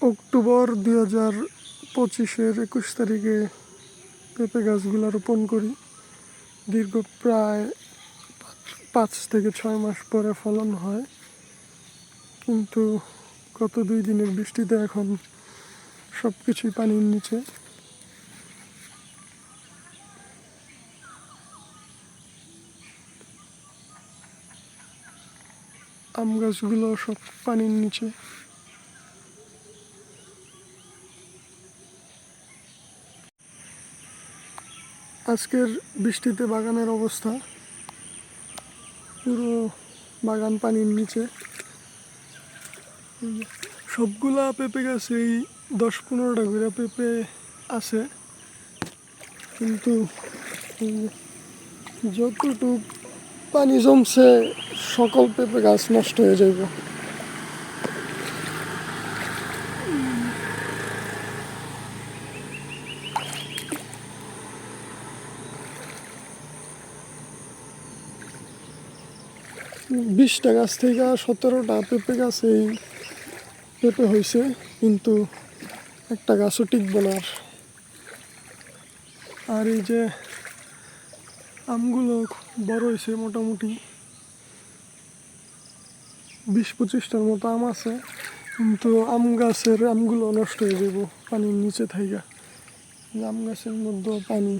October 2025-এর 21 তারিখে পেঁপে গাছগুলো রোপণ করি। দীর্ঘ প্রায় 5 থেকে 6 মাস পরে ফলন হয়, কিন্তু গত 2 দিনের বৃষ্টিতে এখন সব কিছুই পানির নিচে। আম গাছগুলো সব পানির নিচে। আজকের বৃষ্টিতে বাগানের অবস্থা, পুরো বাগান পানির নিচে। সবগুলা পেঁপে গাছেই 10-15টা করে পেঁপে আছে, কিন্তু যতটুকু পানি জমছে সকল পেঁপে গাছ নষ্ট হয়ে যাইব। বিশটা গাছ থেকে 17টা পেঁপে গাছেই পেঁপে হয়েছে, কিন্তু একটা গাছও টিকবে না। আর এই যে আমগুলো বড় হয়েছে, মোটামুটি 20-25টার মতো আম আছে, কিন্তু আম গাছের আমগুলো নষ্ট হয়ে যাব পানির নিচে থাইকা। আম গাছের মধ্যে পানি।